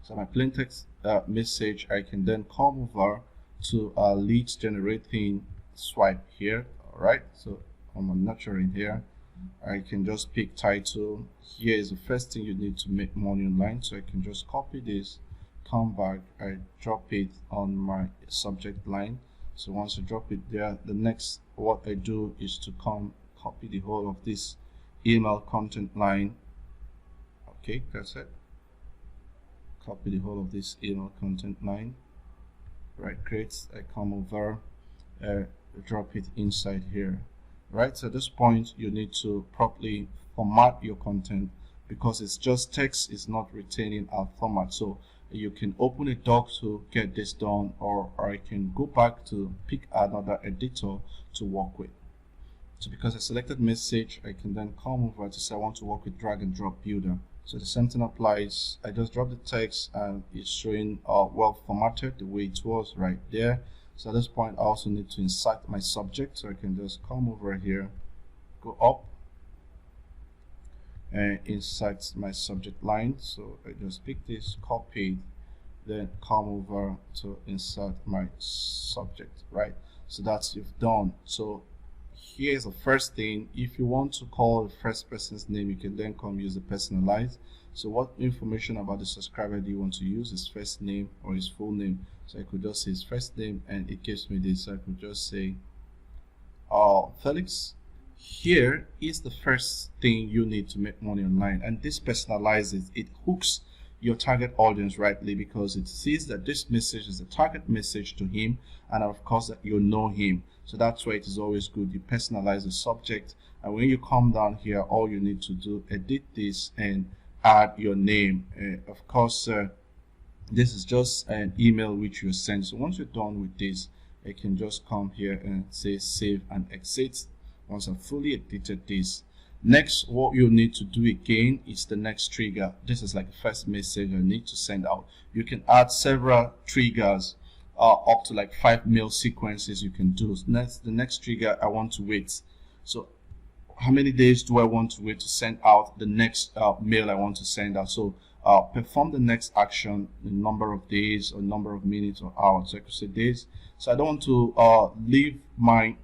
So my plain text message, I can then come over to our leads generating swipe here. All right, so I'm nurturing here. I can just pick title. Here is the first thing you need to make money online. So I can just copy this, come back, I drop it on my subject line. So once I drop it there, the next what I do is to come copy the whole of this email content line. Okay, that's it. Copy the whole of this email content line. Right, great. I come over, drop it inside here. Right, so at this point you need to properly format your content, because it's just text, is not retaining our format. So you can open a doc to get this done, or I can go back to pick another editor to work with. So because I selected message, I can then come over to say I want to work with drag and drop builder. So the same thing applies. I just drop the text and it's showing well formatted the way it was right there. So at this point I also need to insert my subject. So I can just come over here, go up and insert my subject line. So I just pick this, copy, then come over to insert my subject. Right, so that's you've done. So here's the first thing. If you want to call the first person's name, you can then come use the personalized. So what information about the subscriber do you want to use? His first name or his full name? So I could just say his first name and it gives me this. So I could just say Felix. Here is the first thing you need to make money online, and this personalizes. It hooks your target audience rightly, because it sees that this message is a target message to him, and of course that you know him. So that's why it is always good you personalize the subject, and when you come down here, all you need to do, edit this and add your name. Of course this is just an email which you send. So once you're done with this, I can just come here and say save and exit. Once I've fully edited this, Next, what you need to do again is the next trigger. This is like the first message you need to send out. You can add several triggers, up to like 5 mail sequences you can do. Next, the next trigger, I want to wait. So how many days do I want to wait to send out the next mail I want to send out? So perform the next action in number of days or number of minutes or hours. So I could say days. So I don't want to leave my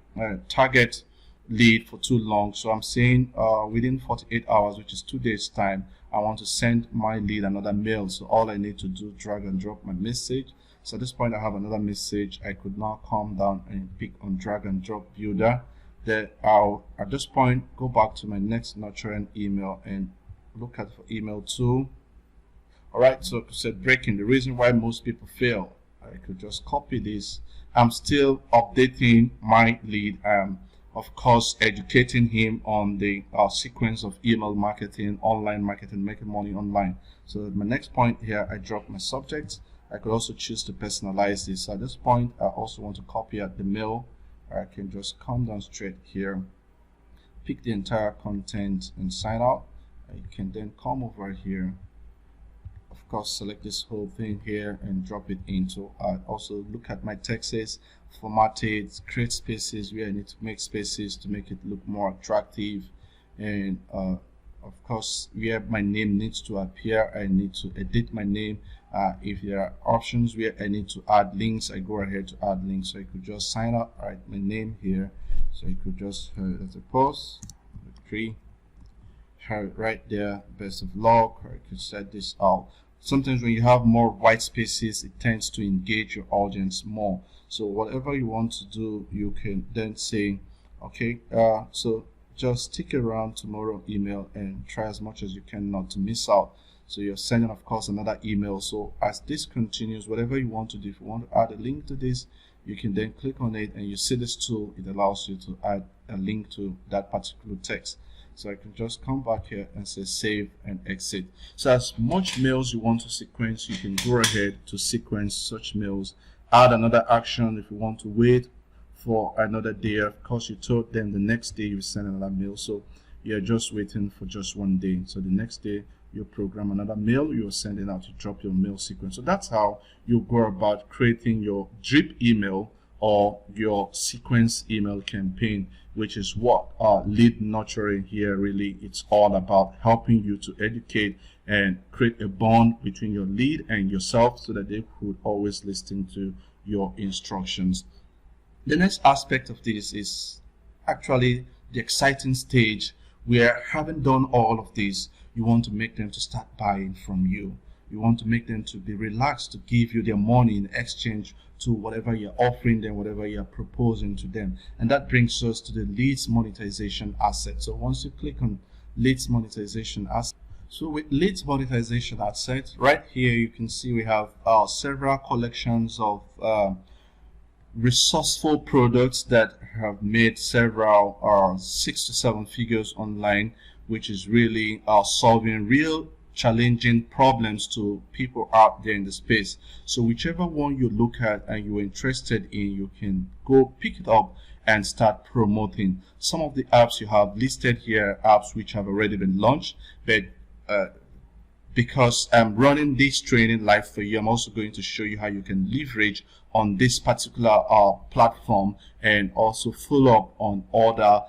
target lead for too long, so I'm saying within 48 hours, which is 2 days time, I want to send my lead another mail. So all I need to do, drag and drop my message. So at this point I have another message. I could now come down and pick on drag and drop builder. Then I'll at this point go back to my next nurturing email and look at for email 2. Alright, so I said breaking, the reason why most people fail. I could just copy this. I'm still updating my lead. Of course, educating him on the sequence of email marketing, online marketing, making money online. So my next point here, I drop my subject. I could also choose to personalize this. So at this point, I also want to copy out the mail. I can just come down straight here, pick the entire content and sign out. I can then come over here, of course, select this whole thing here and drop it into. Also look at my texts, format it, create spaces where I need to make spaces to make it look more attractive, and of course where my name needs to appear, I need to edit my name. If there are options where I need to add links, I go ahead to add links. So I could just sign up, write my name here. So I could just as a post 3 right there, best of luck, or I could set this out. Sometimes when you have more white spaces, it tends to engage your audience more. So whatever you want to do, you can then say, okay, so just stick around tomorrow email and try as much as you can not to miss out. So you're sending, of course, another email. So as this continues, whatever you want to do, if you want to add a link to this, you can then click on it, and you see this tool, it allows you to add a link to that particular text. So I can just come back here and say save and exit. So as much mails you want to sequence, you can go ahead to sequence such mails. Add another action if you want to wait for another day. Of course, you told them the next day you send another mail, so you're just waiting for just 1 day. So the next day you program another mail you're sending out to drop your mail sequence. So that's how you go about creating your drip email or your sequence email campaign, which is what lead nurturing here really it's all about, helping you to educate and create a bond between your lead and yourself so that they could always listen to your instructions. The next aspect of this is actually the exciting stage where, having done all of this, you want to make them to start buying from you. You want to make them to be relaxed to give you their money in exchange to whatever you're offering them, whatever you're proposing to them. And that brings us to the leads monetization asset. So once you click on leads monetization asset, so with leads monetization asset, right here you can see we have several collections of resourceful products that have made several 6 to 7 figures online, which is really solving real challenging problems to people out there in the space. So whichever one you look at and you're interested in, you can go pick it up and start promoting. Some of the apps you have listed here, apps which have already been launched, but because I'm running this training live for you, I'm also going to show you how you can leverage on this particular platform and also follow up on other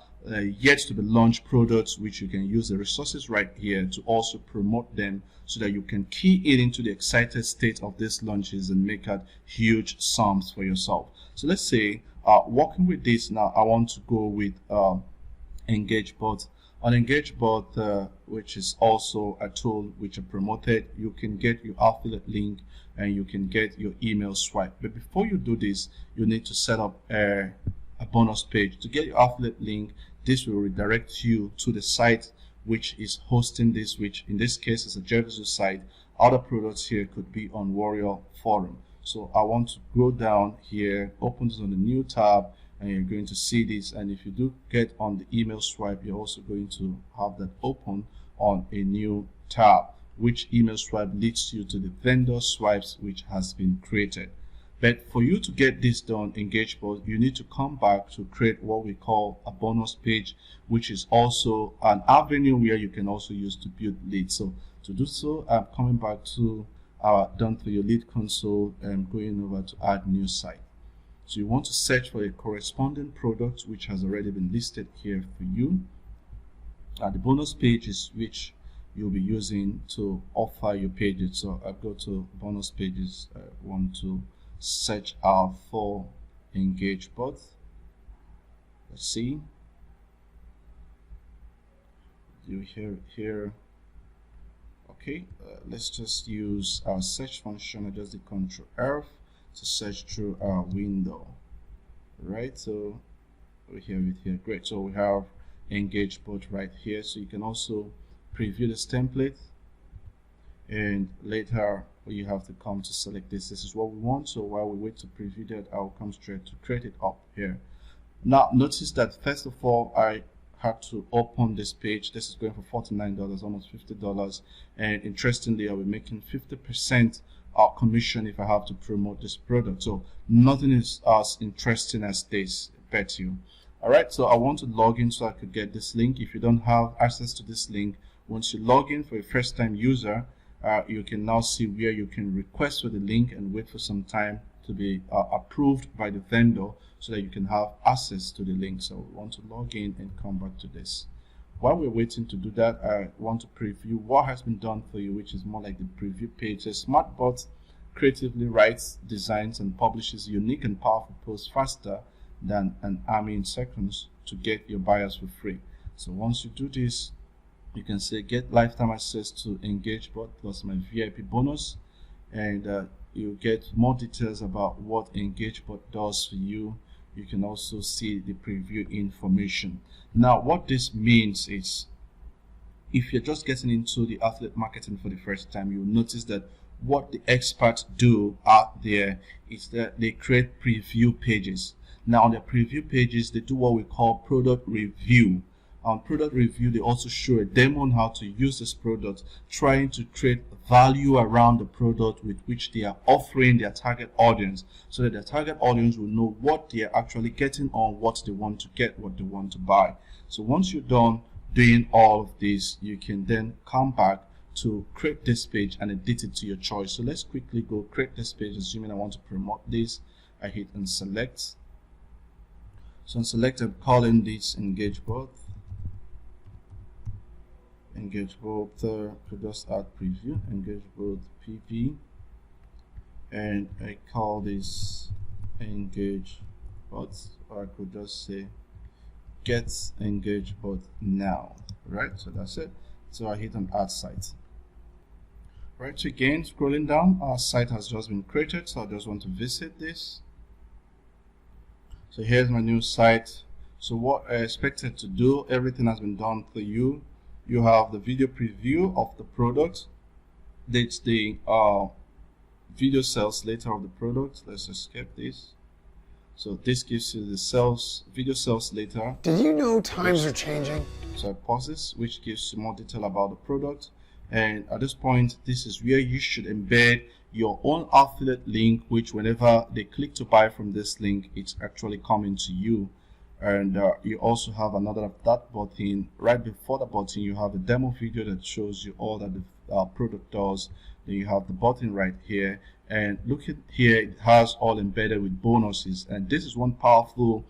yet to be launched products, which you can use the resources right here to also promote them so that you can key it into the excited state of these launches and make out huge sums for yourself. So let's say working with this now, I want to go with EngageBot. On EngageBot, which is also a tool which I promoted, you can get your affiliate link and you can get your email swipe. But before you do this, you need to set up a bonus page. To get your affiliate link, this will redirect you to the site which is hosting this, which in this case is a Jervisu site. Other products here could be on Warrior Forum. So I want to go down here, open this on the new tab, and you're going to see this. And if you do get on the email swipe, you're also going to have that open on a new tab, which email swipe leads you to the vendor swipes which has been created. But for you to get this done, EngageBot, you need to come back to create what we call a bonus page, which is also an avenue where you can also use to build leads. So to do so, I'm coming back to our Done For You Lead console and going over to add new site. So you want to search for a corresponding product which has already been listed here for you. The bonus page is which you'll be using to offer your pages. So I go to bonus pages. I want to search out for EngageBot. Let's see. You hear here. Okay, let's just use our search function. I just did Ctrl F to search through our window. Right, so we have it here. Great. So we have EngageBot right here. So you can also preview this template, and later you have to come to select this. This is what we want. So while we wait to preview that, I'll come straight to create it up here. Now notice that first of all, I had to open this page. This is going for $49, almost $50, and interestingly, I'll be making 50% commission if I have to promote this product. So nothing is as interesting as this, I bet you. All right, so I want to log in so I could get this link. If you don't have access to this link, once you log in for a first-time user, you can now see where you can request for the link and wait for some time to be approved by the vendor so that you can have access to the link. So we want to log in and come back to this. While we're waiting to do that, I want to preview what has been done for you, which is more like the preview page. A smart bot creatively writes, designs, and publishes unique and powerful posts faster than an army in seconds to get your buyers for free. So once you do this, you can say get lifetime access to EngageBot plus my VIP bonus, and you get more details about what EngageBot does for you. You can also see the preview information. Now what this means is, if you're just getting into the affiliate marketing for the first time, you'll notice that what the experts do out there is that they create preview pages. Now on their preview pages, they do what we call product review. On product review, they also show a demo on how to use this product, trying to create value around the product with which they are offering their target audience, so that their target audience will know what they are actually getting on what they want to get, what they want to buy. So once you're done doing all of this, you can then come back to create this page and edit it to your choice. So let's quickly go create this page, assuming I want to promote this. I hit and select. So on select, I'm calling this EngageBot. EngageBot, could just add preview, EngageBot PV, and I call this EngageBot, or I could just say get EngageBot now. Right, so that's it. So I hit on add site. Right, so again, scrolling down, our site has just been created, so I just want to visit this. So here's my new site. So what I expected to do, everything has been done for you. You have the video preview of the product. That's the video sales later of the product. Let's escape this. So this gives you the video sales later. Did you know times are changing? So I pause this, which gives you more detail about the product. And at this point, this is where you should embed your own affiliate link, which whenever they click to buy from this link, it's actually coming to you. And you also have another of that button. Right before the button, you have a demo video that shows you all that the product does. Then you have the button right here, and look at here, it has all embedded with bonuses. And this is one powerful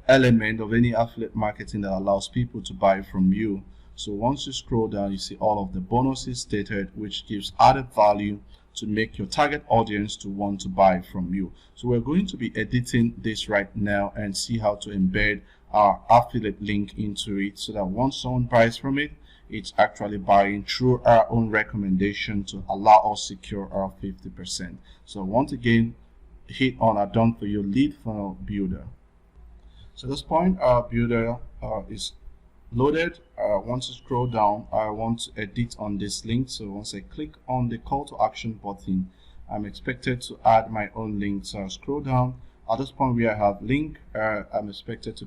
element of any affiliate marketing that allows people to buy from you. So once you scroll down, you see all of the bonuses stated, which gives added value to make your target audience to want to buy from you. So we're going to be editing this right now and see how to embed our affiliate link into it, so that once someone buys from it, it's actually buying through our own recommendation to allow us secure our 50%. So once again, hit on our Done For You Lead Funnel Builder. So at this point, our builder is loaded. Once you scroll down, I want to edit on this link. So once I click on the call to action button, I'm expected to add my own link. So I'll scroll down. At this point where I have link, I'm expected to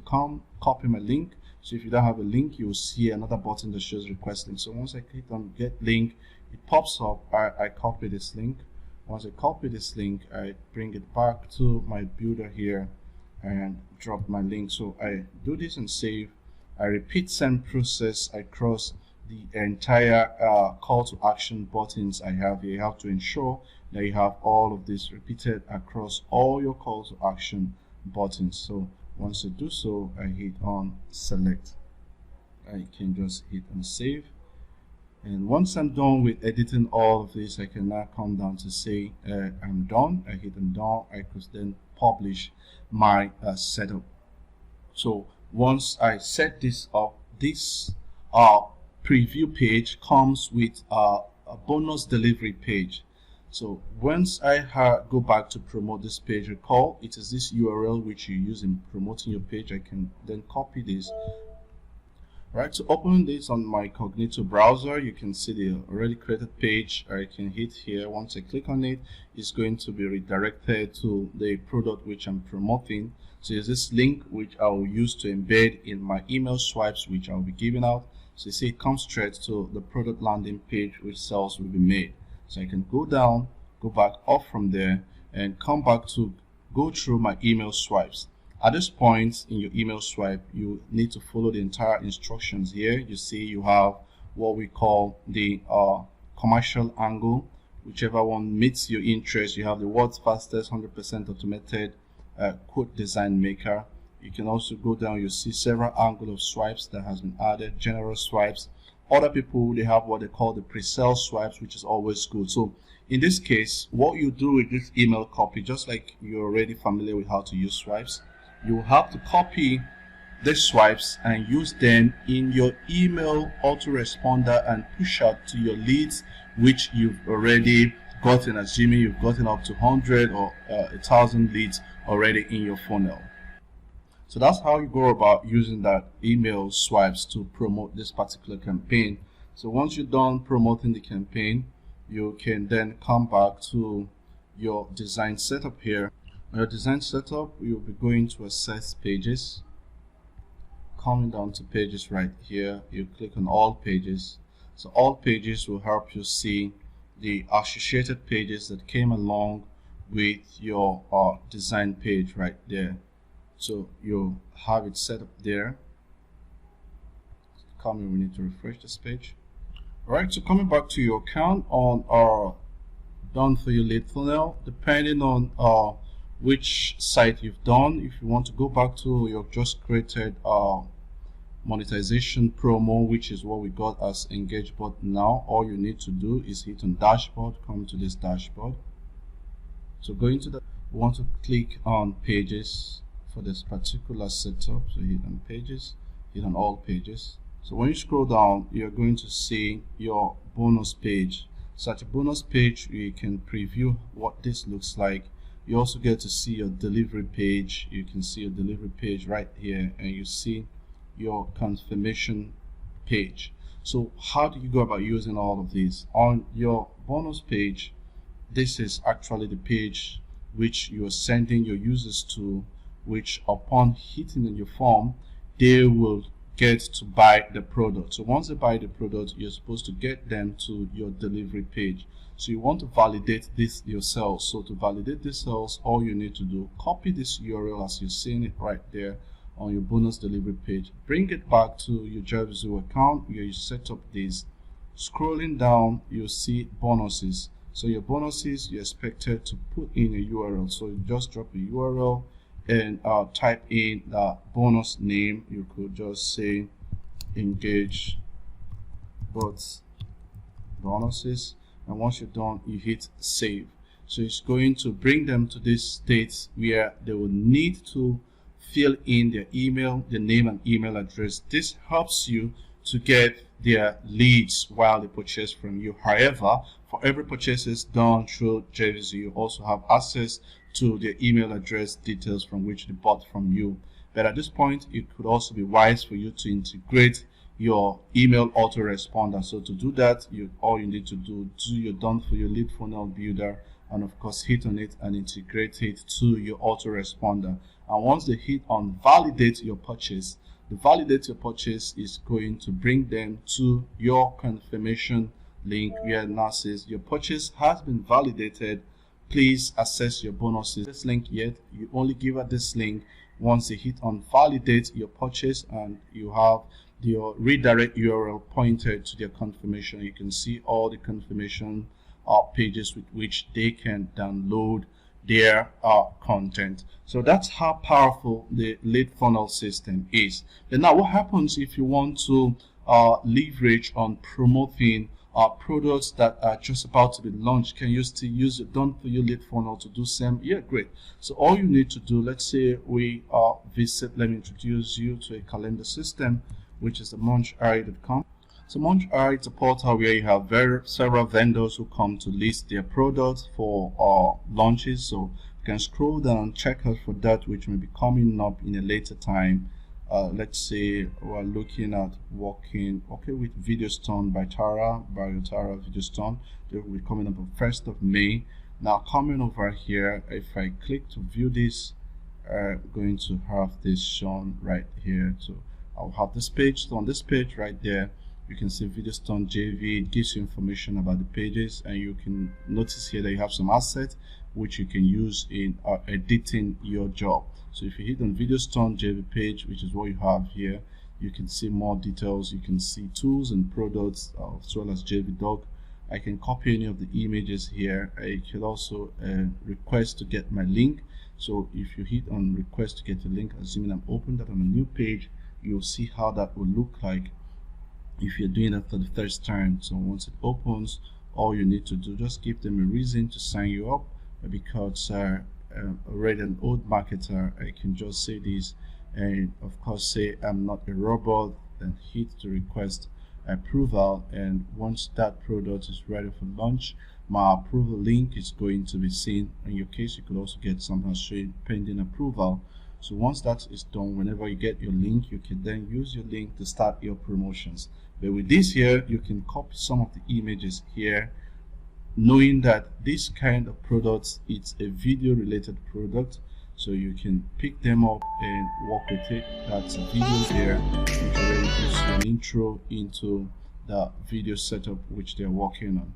copy my link. So if you don't have a link, you will see another button that shows request link. So once I click on get link, it pops up. I copy this link. Once I copy this link, I bring it back to my builder here and drop my link. So I do this and save. I repeat same process across the entire call to action buttons I have here. You have to ensure that you have all of this repeated across all your call to action buttons. So once I do so, I hit on select. I can just hit on save. And once I'm done with editing all of this, I can now come down to say I'm done. I hit on done. I could then publish my setup. So once I set this up, this preview page comes with a bonus delivery page. So once I go back to promote this page, recall it is this URL which you use in promoting your page. I can then copy this. Right, to open this on my Cognito browser, you can see the already created page. I can hit here. Once I click on it, it's going to be redirected to the product which I'm promoting. So there's this link which I will use to embed in my email swipes which I'll be giving out. So you see it comes straight to the product landing page which sales will be made. So I can go down, go back up from there, and come back to go through my email swipes. At this point in your email swipe, you need to follow the entire instructions here. You see you have what we call the commercial angle. Whichever one meets your interest. You have the world's fastest 100% automated quote design maker. You can also go down, you see several angle of swipes that has been added, general swipes. Other people, they have what they call the pre-sale swipes, which is always good. So in this case, what you do with this email copy, just like you're already familiar with how to use swipes, you have to copy the swipes and use them in your email autoresponder and push out to your leads which you've already gotten, assuming you've gotten up to 100 or 1,000 leads already in your funnel. So that's how you go about using that email swipes to promote this particular campaign. So once you're done promoting the campaign, you can then come back to your design setup here. Your design setup, you'll be going to access pages. Coming down to pages right here, you click on all pages. So all pages will help you see the associated pages that came along with your design page right there. So you'll have it set up there. We need to refresh this page. Alright, so coming back to your account on our Done For You Lead Funnel, depending on which site you've done, if you want to go back to your just created monetization promo, which is what we got as engage button now, all you need to do is hit on dashboard, come to this dashboard. So going to the, we want to click on pages for this particular setup. So hit on pages, hit on all pages. So when you scroll down, you're going to see your bonus page. Such a bonus page, you can preview what this looks like. You also get to see your delivery page. You can see your delivery page right here, and you see your confirmation page. So how do you go about using all of these? On your bonus page, this is actually the page which you are sending your users to, which upon hitting in your form, they will get to buy the product. So once they buy the product, you're supposed to get them to your delivery page. So you want to validate this yourself. So to validate this sales, all you need to do, copy this URL as you're seeing it right there on your bonus delivery page, bring it back to your JavaZoo account where you set up this. Scrolling down, you'll see bonuses. So your bonuses, you're expected to put in a URL. So you just drop a URL and type in the bonus name. You could just say engage bonuses, and once you're done, you hit save. So it's going to bring them to this state where they will need to fill in their email, their name and email address. This helps you to get their leads while they purchase from you. However, for every purchases done through JavaZoo, you also have access to their email address details from which they bought from you. But at this point, it could also be wise for you to integrate your email autoresponder. So to do that, all you need to do your Done For You Lead Funnel builder, and of course hit on it and integrate it to your autoresponder. And once they hit on validate your purchase, the validate your purchase is going to bring them to your confirmation link where it now says your purchase has been validated please access your bonuses. This link yet, you only give her this link once you hit on validate your purchase, and you have your redirect URL pointed to their confirmation. You can see all the confirmation pages with which they can download their content. So that's how powerful the lead funnel system is. Then now, what happens if you want to leverage on promoting products that are just about to be launched? Can you still use it Done For You lead funnel to do same? Yeah, great. So all you need to do, let's say we let me introduce you to a calendar system, which is the munchri.com. So Munchri is a portal where you have several vendors who come to list their products for launches. So you can scroll down, check out for that which may be coming up in a later time. Let's say we're looking at working with VideoStone by Tara VideoStone. They will be coming up on 1st of May. Now coming over here, if I click to view this, going to have this shown right here. So I'll have this page. So on this page right there, you can see VideoStone JV. It gives you information about the pages, and you can notice here that you have some assets which you can use in editing your job. So if you hit on VideoStone JV page, which is what you have here, you can see more details. You can see tools and products as well as JV Dog. I can copy any of the images here. I can also request to get my link. So if you hit on request to get a link, assuming I'm open that on a new page, you'll see how that will look like if you're doing that for the first time. So once it opens, all you need to do, just give them a reason to sign you up. Because already an old marketer, I can just say this, and of course say I'm not a robot, and hit to request approval. And once that product is ready for launch, my approval link is going to be seen. In your case, you could also get something showing pending approval. So once that is done, whenever you get your link, you can then use your link to start your promotions. But with this here, you can copy some of the images here, knowing that this kind of products, it's a video related product, so you can pick them up and work with it. That's a video there, which already gives you an intro into the video setup which they're working on.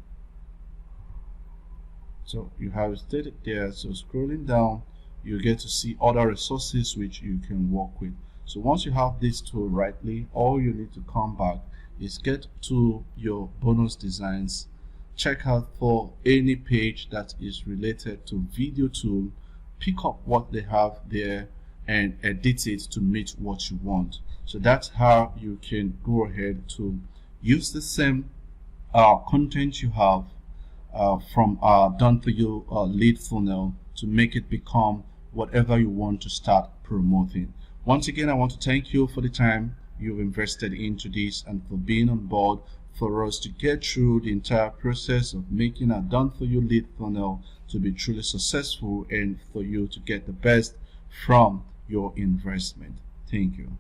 So you have it stated there. So scrolling down, you get to see other resources which you can work with. So once you have this tool rightly, all you need to come back is get to your bonus designs, check out for any page that is related to video tool, pick up what they have there and edit it to meet what you want. So that's how you can go ahead to use the same content you have from Done For You lead funnel to make it become whatever you want to start promoting. Once again, I want to thank you for the time you've invested into this and for being on board for us to get through the entire process of making a Done For You lead funnel to be truly successful and for you to get the best from your investment. Thank you.